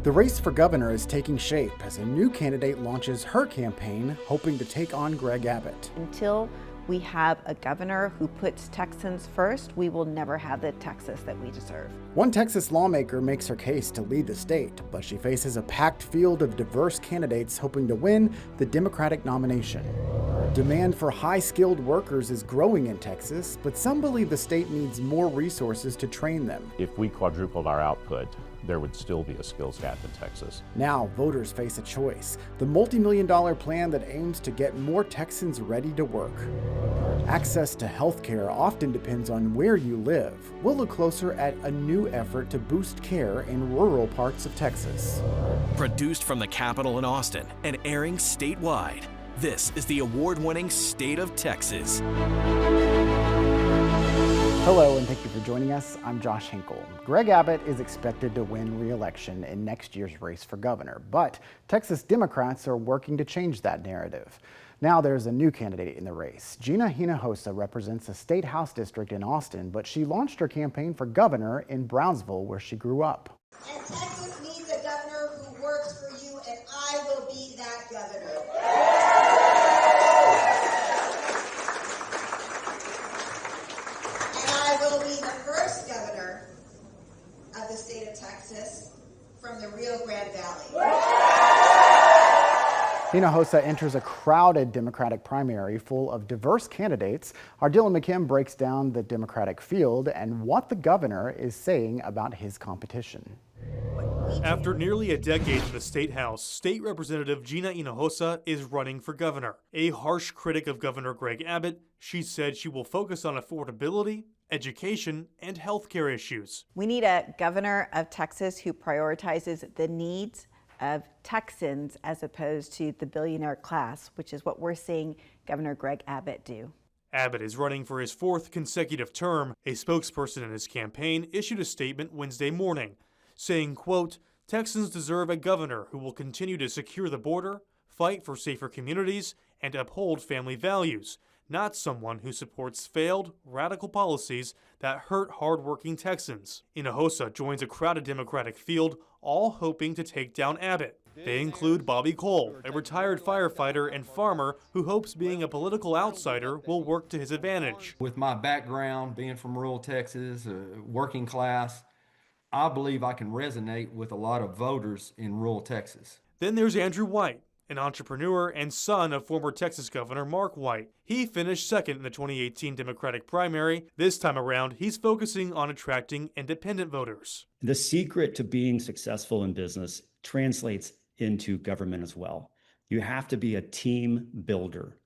The race for governor is taking shape as a new candidate launches her campaign, hoping to take on Greg Abbott. Until we have a governor who puts Texans first, we will never have the Texas that we deserve. One Texas lawmaker makes her case to lead the state, but she faces a packed field of diverse candidates hoping to win the Democratic nomination. Demand for high-skilled workers is growing in Texas, but some believe the state needs more resources to train them. If we quadrupled our output, there would still be a skills gap in Texas. Now voters face a choice: the multi-million-dollar plan that aims to get more Texans ready to work. Access to health care often depends on where you live. We'll look closer at a new effort to boost care in rural parts of Texas. Produced from the Capitol in Austin and airing statewide, this is the award-winning State of Texas. Hello, and thank you for joining us. I'm Josh Hinkle. Greg Abbott is expected to win re-election in next year's race for governor, but Texas Democrats are working to change that narrative. Now there's a new candidate in the race. Gina Hinojosa represents a state house district in Austin, but she launched her campaign for governor in Brownsville, where she grew up. And Texas needs a governor who works for you, and I will be that governor. I will be the first governor of the state of Texas from the Rio Grande Valley. Hinojosa enters a crowded Democratic primary full of diverse candidates. Our Dylan McKim breaks down the Democratic field and what the governor is saying about his competition. After nearly a decade in the State House, State Representative Gina Hinojosa is running for governor. A harsh critic of Governor Greg Abbott, she said she will focus on affordability, education, and health care issues. We need a governor of Texas who prioritizes the needs of Texans as opposed to the billionaire class, which is what we're seeing Governor Greg Abbott do. Abbott is running for his fourth consecutive term. A spokesperson in his campaign issued a statement Wednesday morning saying, quote, "Texans deserve a governor who will continue to secure the border, fight for safer communities, and uphold family values, not someone who supports failed, radical policies that hurt hardworking Texans." Hinojosa joins a crowded Democratic field, all hoping to take down Abbott. They include Bobby Cole, a retired firefighter and farmer who hopes being a political outsider will work to his advantage. With my background, being from rural Texas, working class, I believe I can resonate with a lot of voters in rural Texas. Then there's Andrew White, an entrepreneur and son of former Texas Governor Mark White. He finished second in the 2018 Democratic primary. This time around, he's focusing on attracting independent voters. The secret to being successful in business translates into government as well. You have to be a team builder.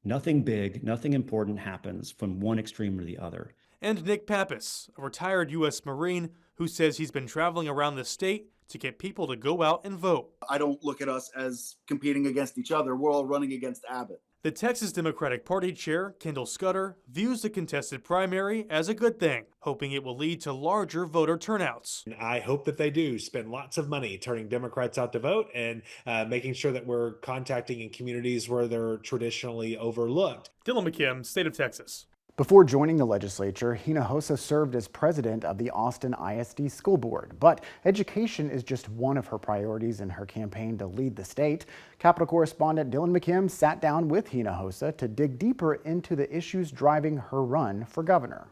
Nothing big, nothing important happens from one extreme to the other. And Nick Pappas, a retired U.S. Marine who says he's been traveling around the state to get people to go out and vote. I don't look at us as competing against each other. We're all running against Abbott. The Texas Democratic Party chair, Kendall Scudder, views the contested primary as a good thing, hoping it will lead to larger voter turnouts. I hope that they do spend lots of money turning Democrats out to vote and making sure that we're contacting in communities where they're traditionally overlooked. Dylan McKim, State of Texas. Before joining the legislature, Hinojosa served as president of the Austin ISD School Board. But education is just one of her priorities in her campaign to lead the state. Capitol correspondent Dylan McKim sat down with Hinojosa to dig deeper into the issues driving her run for governor.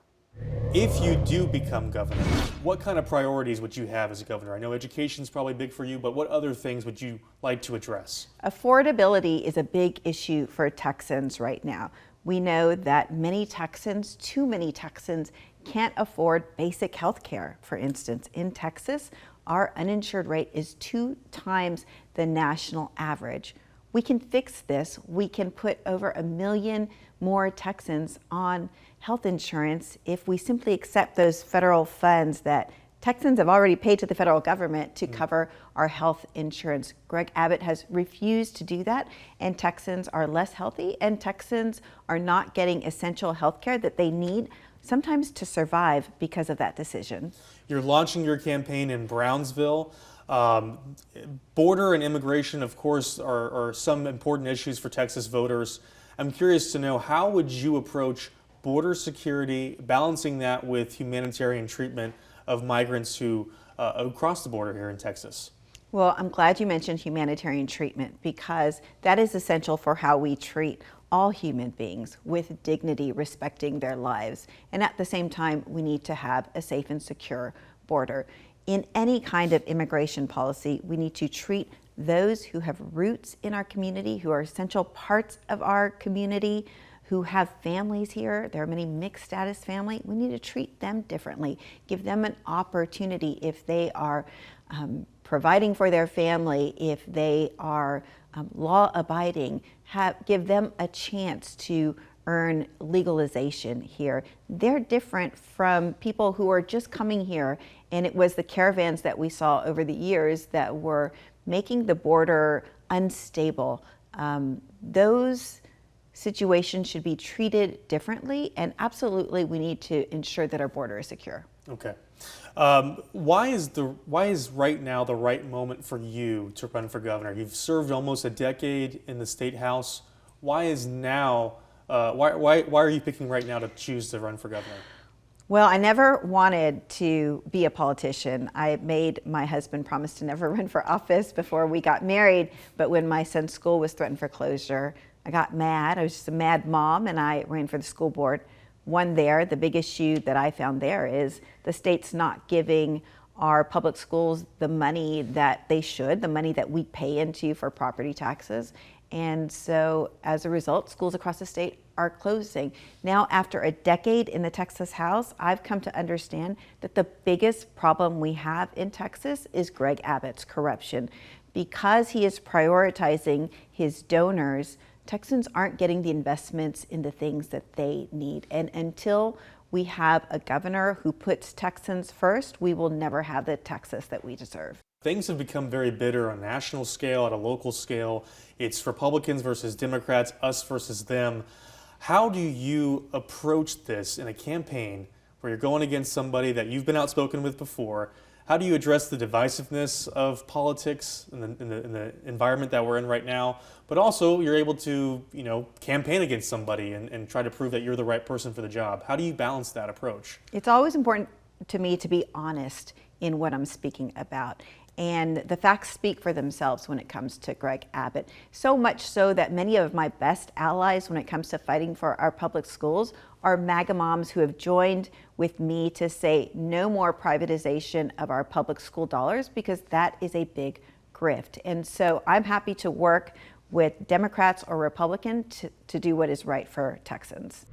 If you do become governor, what kind of priorities would you have as a governor? I know education is probably big for you, but what other things would you like to address? Affordability is a big issue for Texans right now. We know that many Texans, too many Texans, can't afford basic health care. For instance, in Texas, our uninsured rate is 2 times the national average. We can fix this. We can put over 1 million more Texans on health insurance if we simply accept those federal funds that Texans have already paid to the federal government to cover our health insurance. Greg Abbott has refused to do that, and Texans are less healthy, and Texans are not getting essential health care that they need, sometimes to survive, because of that decision. You're launching your campaign in Brownsville. Border and immigration, of course, are some important issues for Texas voters. I'm curious to know, how would you approach border security, balancing that with humanitarian treatment of migrants who cross the border here in Texas? Well, I'm glad you mentioned humanitarian treatment because that is essential for how we treat all human beings with dignity, respecting their lives. And at the same time, we need to have a safe and secure border. In any kind of immigration policy, we need to treat those who have roots in our community, who are essential parts of our community, who have families here. There are many mixed status families. We need to treat them differently, give them an opportunity if they are providing for their family, if they are law abiding, give them a chance to earn legalization here. They're different from people who are just coming here, and it was the caravans that we saw over the years that were making the border unstable. Those situations should be treated differently, and absolutely we need to ensure that our border is secure. Okay. Why is right now the right moment for you to run for governor? You've served almost a decade in the state house. Why is now? Why are you picking right now to choose to run for governor? Well, I never wanted to be a politician. I made my husband promise to never run for office before we got married. But when my son's school was threatened for closure, I got mad. I was just a mad mom, and I ran for the school board. Won there. The big issue that I found there is the state's not giving our public schools the money that they should, the money that we pay into for property taxes. And so as a result, schools across the state are closing. Now, after a decade in the Texas House, I've come to understand that the biggest problem we have in Texas is Greg Abbott's corruption. Because he is prioritizing his donors, Texans aren't getting the investments in the things that they need. And until we have a governor who puts Texans first, we will never have the Texas that we deserve. Things have become very bitter on a national scale, at a local scale. It's Republicans versus Democrats, us versus them. How do you approach this in a campaign where you're going against somebody that you've been outspoken with before? How do you address the divisiveness of politics in the environment that we're in right now? But also, you're able to, campaign against somebody and try to prove that you're the right person for the job. How do you balance that approach? It's always important to me to be honest in what I'm speaking about. And the facts speak for themselves when it comes to Greg Abbott. So much so that many of my best allies when it comes to fighting for our public schools are MAGA moms who have joined with me to say no more privatization of our public school dollars, because that is a big grift. And so I'm happy to work with Democrats or Republicans to do what is right for Texans.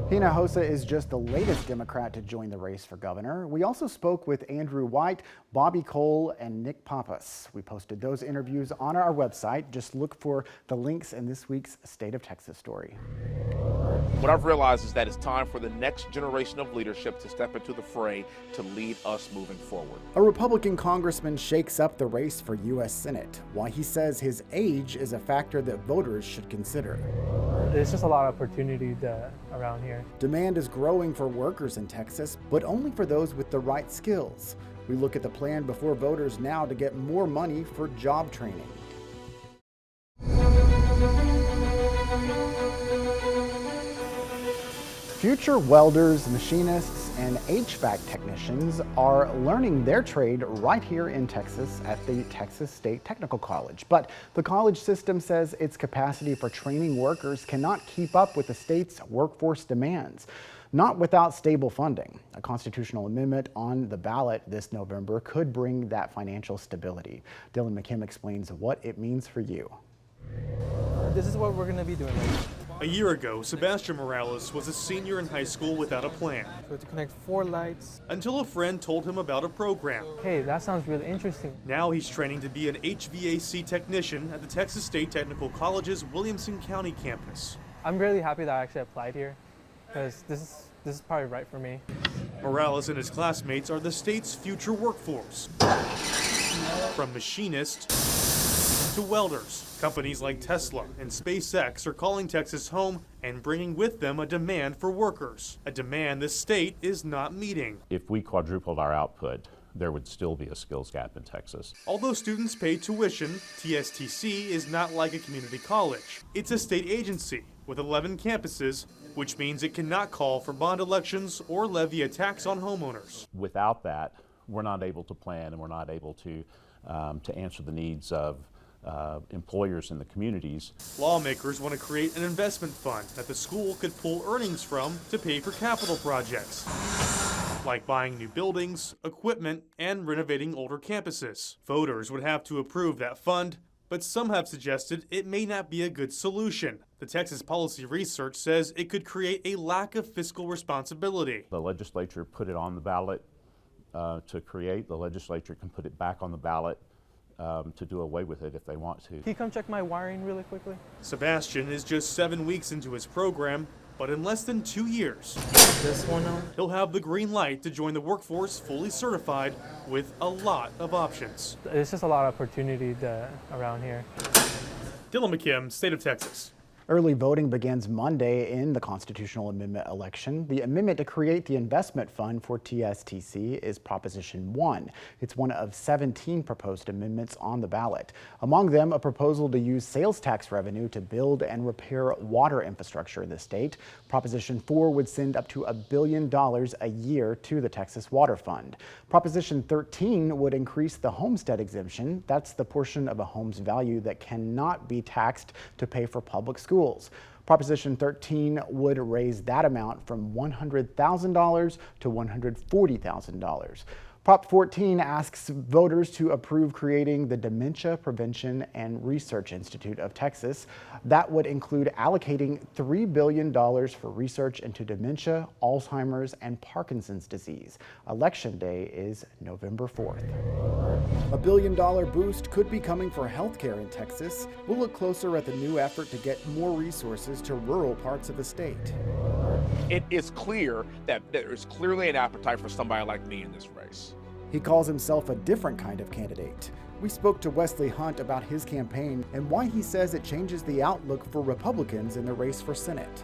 Hinojosa is just the latest Democrat to join the race for governor. We also spoke with Andrew White, Bobby Cole, and Nick Pappas. We posted those interviews on our website. Just look for the links in this week's State of Texas story. What I've realized is that it's time for the next generation of leadership to step into the fray to lead us moving forward. A Republican congressman shakes up the race for U.S. Senate, why he says his age is a factor that voters should consider. There's just a lot of opportunity around here. Demand is growing for workers in Texas, but only for those with the right skills. We look at the plan before voters now to get more money for job training. Future welders, machinists, and HVAC technicians are learning their trade right here in Texas at the Texas State Technical College. But the college system says its capacity for training workers cannot keep up with the state's workforce demands. Not without stable funding. A constitutional amendment on the ballot this November could bring that financial stability. Dylan McKim explains what it means for you. This is what we're going to be doing right now. A year ago, Sebastian Morales was a senior in high school without a plan. So to connect 4 lights. Until a friend told him about a program. Hey, that sounds really interesting. Now he's training to be an HVAC technician at the Texas State Technical College's Williamson County campus. I'm really happy that I actually applied here, because this is probably right for me. Morales and his classmates are the state's future workforce. From machinists to welders. Companies like Tesla and SpaceX are calling Texas home and bringing with them a demand for workers, a demand the state is not meeting. If we quadrupled our output, there would still be a skills gap in Texas. Although students pay tuition, TSTC is not like a community college. It's a state agency with 11 campuses, which means it cannot call for bond elections or levy a tax on homeowners. Without that, we're not able to plan and we're not able to answer the needs of employers in the communities. Lawmakers want to create an investment fund that the school could pull earnings from to pay for capital projects, like buying new buildings, equipment, and renovating older campuses. Voters would have to approve that fund, but some have suggested it may not be a good solution. The Texas Policy Research says it could create a lack of fiscal responsibility. The legislature put it on the ballot to create. The legislature can put it back on the ballot to do away with it if they want to. Can you come check my wiring really quickly? Sebastian is just 7 weeks into his program, but in less than 2 years, This one on? he'll have the green light to join the workforce fully certified with a lot of options. There's just a lot of opportunity around here. Dylan McKim, State of Texas. Early voting begins Monday in the constitutional amendment election. The amendment to create the investment fund for TSTC is Proposition 1. It's one of 17 proposed amendments on the ballot. Among them, a proposal to use sales tax revenue to build and repair water infrastructure in the state. Proposition 4 would send up to $1 billion a year to the Texas Water Fund. Proposition 13 would increase the homestead exemption. That's the portion of a home's value that cannot be taxed to pay for public schools. Proposition 13 would raise that amount from $100,000 to $140,000. Prop 14 asks voters to approve creating the Dementia Prevention and Research Institute of Texas. That would include allocating $3 billion for research into dementia, Alzheimer's, and Parkinson's disease. Election day is November 4th. A $1 billion boost could be coming for healthcare in Texas. We'll look closer at the new effort to get more resources to rural parts of the state. It is clear that there is clearly an appetite for somebody like me in this race. He calls himself a different kind of candidate. We spoke to Wesley Hunt about his campaign and why he says it changes the outlook for Republicans in the race for Senate.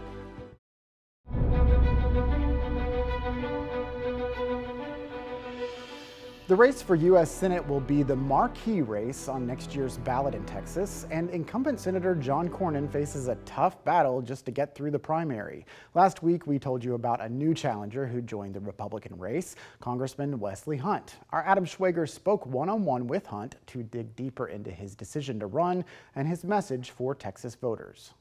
The race for U.S. Senate will be the marquee race on next year's ballot in Texas, and incumbent Senator John Cornyn faces a tough battle just to get through the primary. Last week, we told you about a new challenger who joined the Republican race, Congressman Wesley Hunt. Our Adam Schwager spoke one-on-one with Hunt to dig deeper into his decision to run and his message for Texas voters.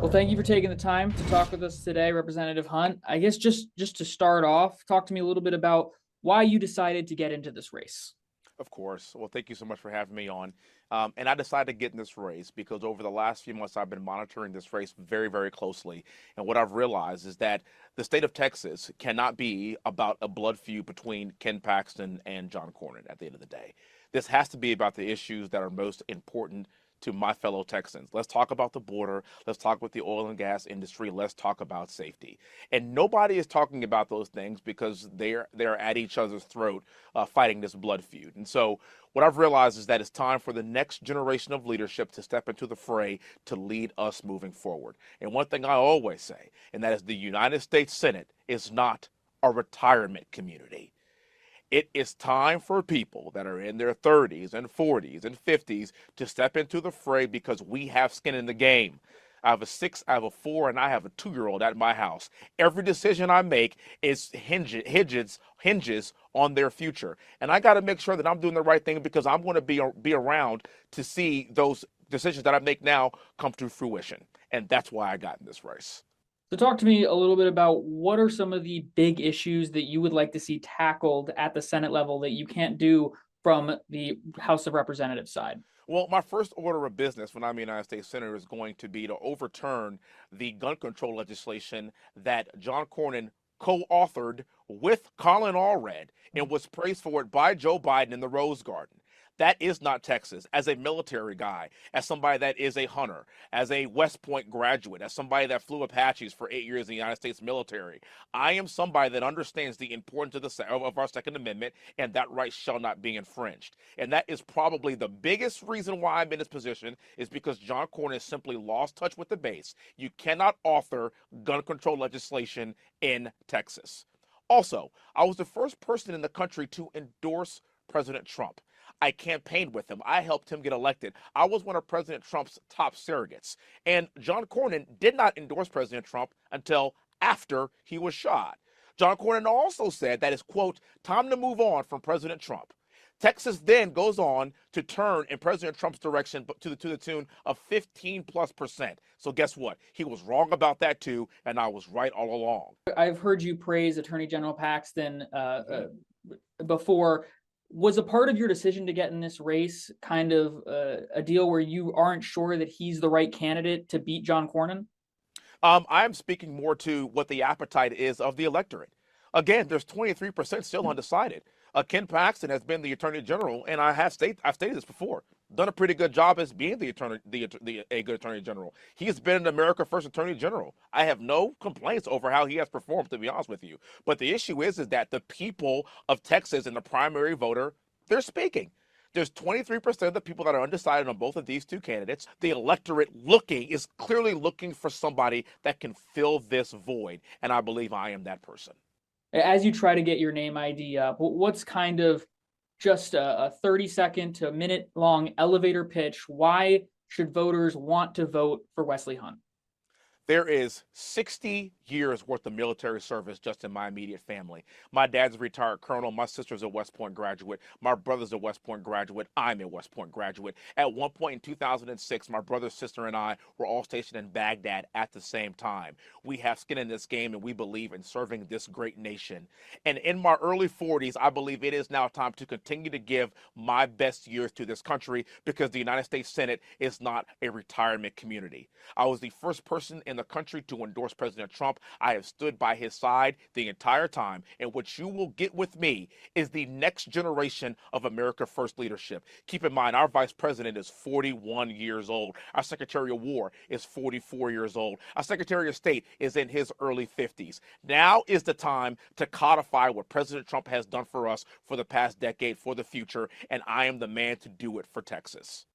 Well, thank you for taking the time to talk with us today, Representative Hunt. I guess just to start off, talk to me a little bit about why you decided to get into this race. Of course. Well, thank you so much for having me on. And I decided to get in this race because over the last few months, I've been monitoring this race very, very closely. And what I've realized is that the state of Texas cannot be about a blood feud between Ken Paxton and John Cornyn at the end of the day. This has to be about the issues that are most important to my fellow Texans. Let's talk about the border. Let's talk about the oil and gas industry. Let's talk about safety. And nobody is talking about those things because they're at each other's throat fighting this blood feud. And so what I've realized is that it's time for the next generation of leadership to step into the fray to lead us moving forward. And one thing I always say, and that is the United States Senate is not a retirement community. It is time for people that are in their 30s and 40s and 50s to step into the fray because we have skin in the game. I have a 6, I have a 4, and I have a 2-year-old at my house. Every decision I make is hinges on their future. And I got to make sure that I'm doing the right thing because I'm going to be around to see those decisions that I make now come to fruition. And that's why I got in this race. So talk to me a little bit about what are some of the big issues that you would like to see tackled at the Senate level that you can't do from the House of Representatives side? Well, my first order of business when I'm a United States Senator is going to be to overturn the gun control legislation that John Cornyn co-authored with Colin Allred and was praised for it by Joe Biden in the Rose Garden. That is not Texas. As a military guy, as somebody that is a hunter, as a West Point graduate, as somebody that flew Apaches for 8 years in the United States military, I am somebody that understands the importance of our Second Amendment, and that right shall not be infringed. And that is probably the biggest reason why I'm in this position is because John Cornyn simply lost touch with the base. You cannot author gun control legislation in Texas. Also, I was the first person in the country to endorse President Trump. I campaigned with him. I helped him get elected. I was one of President Trump's top surrogates. And John Cornyn did not endorse President Trump until after he was shot. John Cornyn also said that it's, quote, time to move on from President Trump. Texas then goes on to turn in President Trump's direction to the tune of 15+%. So guess what? He was wrong about that too, and I was right all along. I've heard you praise Attorney General Paxton before. Was a part of your decision to get in this race kind of a deal where you aren't sure that he's the right candidate to beat John Cornyn? I'm speaking more to what the appetite is of the electorate. Again, there's 23% still undecided. Ken Paxton has been the Attorney General, and I've stated this before, done a pretty good job as being a good Attorney General. He has been an America First Attorney General. I have no complaints over how he has performed, to be honest with you. But the issue is that the people of Texas and the primary voter, they're speaking. There's 23% of the people that are undecided on both of these two candidates. The electorate is clearly looking for somebody that can fill this void, and I believe I am that person. As you try to get your name ID up, what's kind of just a 30-second to a minute-long elevator pitch? Why should voters want to vote for Wesley Hunt? There is 60 years worth of military service just in my immediate family. My dad's a retired colonel. My sister's a West Point graduate. My brother's a West Point graduate. I'm a West Point graduate. At one point in 2006, my brother, sister, and I were all stationed in Baghdad at the same time. We have skin in this game, and we believe in serving this great nation. And in my early 40s, I believe it is now time to continue to give my best years to this country, because the United States Senate is not a retirement community. I was the first person in the country to endorse President Trump. I have stood by his side the entire time, and what you will get with me is the next generation of America First leadership. Keep in mind, our vice president is 41 years old. Our Secretary of War is 44 years old. Our Secretary of State is in his early 50s. Now is the time to codify what President Trump has done for us for the past decade for the future, and I am the man to do it for Texas.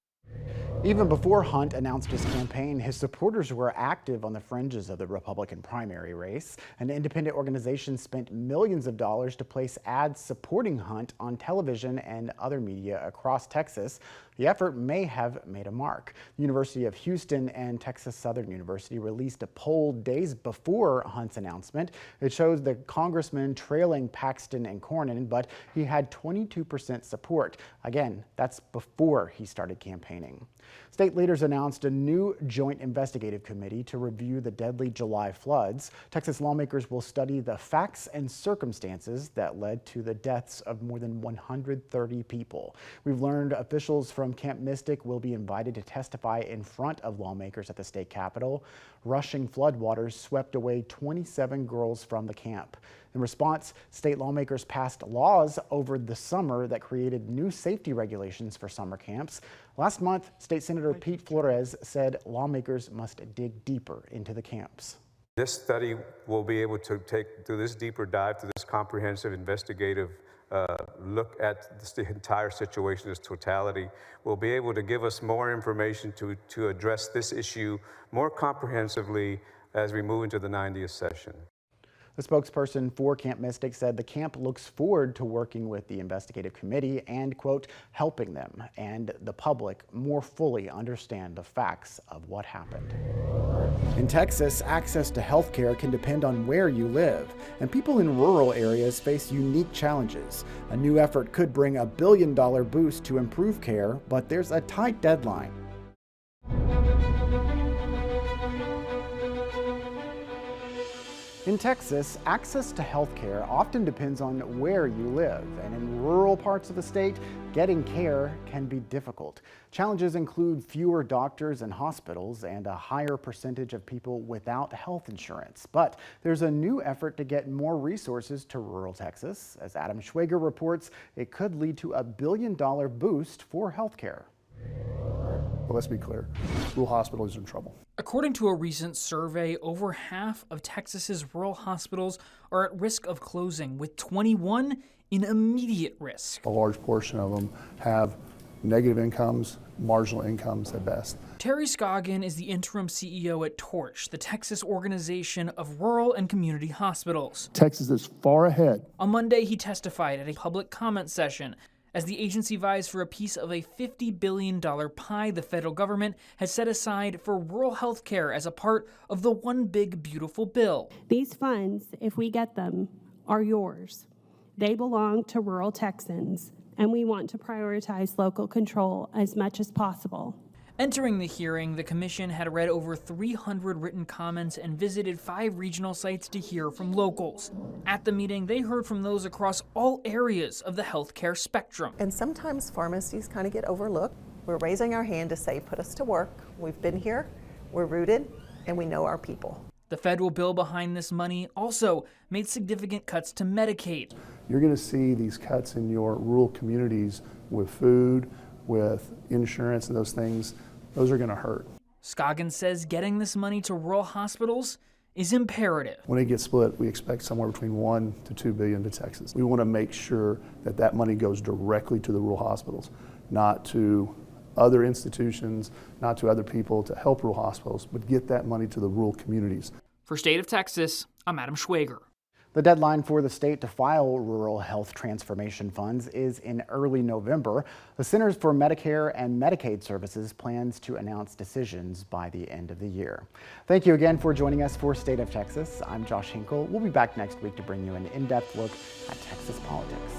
Even before Hunt announced his campaign, his supporters were active on the fringes of the Republican primary race. An independent organization spent millions of dollars to place ads supporting Hunt on television and other media across Texas. The effort may have made a mark. The University of Houston and Texas Southern University released a poll days before Hunt's announcement. It shows the congressman trailing Paxton and Cornyn, but he had 22% support. Again, that's before he started campaigning. State leaders announced a new joint investigative committee to review the deadly July floods. Texas lawmakers will study the facts and circumstances that led to the deaths of more than 130 people. We've learned officials from Camp Mystic will be invited to testify in front of lawmakers at the state capitol. Rushing floodwaters swept away 27 girls from the camp. In response, state lawmakers passed laws over the summer that created new safety regulations for summer camps. Last month, State Senator Pete Flores said lawmakers must dig deeper into the camps. This study will be able to do this deeper dive, to this comprehensive investigative look at the entire situation, this totality, will be able to give us more information to address this issue more comprehensively as we move into the 90th session. The spokesperson for Camp Mystic said the camp looks forward to working with the investigative committee and, quote, helping them and the public more fully understand the facts of what happened. In Texas, access to health care can depend on where you live, and people in rural areas face unique challenges. A new effort could bring a $1 billion boost to improve care, but there's a tight deadline. In Texas, access to health care often depends on where you live, and in rural parts of the state, getting care can be difficult. Challenges include fewer doctors and hospitals and a higher percentage of people without health insurance. But there's a new effort to get more resources to rural Texas. As Adam Schwager reports, it could lead to a $1 billion boost for health care. But let's be clear, rural hospitals are in trouble. According to a recent survey, over half of Texas's rural hospitals are at risk of closing, with 21 in immediate risk. A large portion of them have negative incomes, marginal incomes at best. Terry Scoggin is the interim CEO at Torch, the Texas organization of rural and community hospitals. Texas is far ahead. On Monday, he testified at a public comment session as the agency vies for a piece of a $50 billion pie the federal government has set aside for rural health care as a part of the One Big Beautiful Bill. These funds, if we get them, are yours. They belong to rural Texans, and we want to prioritize local control as much as possible. Entering the hearing, the commission had read over 300 written comments and visited 5 regional sites to hear from locals. At the meeting, they heard from those across all areas of the healthcare spectrum. And sometimes pharmacies kind of get overlooked. We're raising our hand to say, put us to work. We've been here, we're rooted, and we know our people. The federal bill behind this money also made significant cuts to Medicaid. You're going to see these cuts in your rural communities with food, with insurance and those things. Those are going to hurt. Scoggins says getting this money to rural hospitals is imperative. When it gets split, we expect somewhere between $1 to $2 billion to Texas. We want to make sure that that money goes directly to the rural hospitals, not to other institutions, not to other people to help rural hospitals, but get that money to the rural communities. For State of Texas, I'm Adam Schwager. The deadline for the state to file rural health transformation funds is in early November. The Centers for Medicare and Medicaid Services plans to announce decisions by the end of the year. Thank you again for joining us for State of Texas. I'm Josh Hinkle. We'll be back next week to bring you an in-depth look at Texas politics.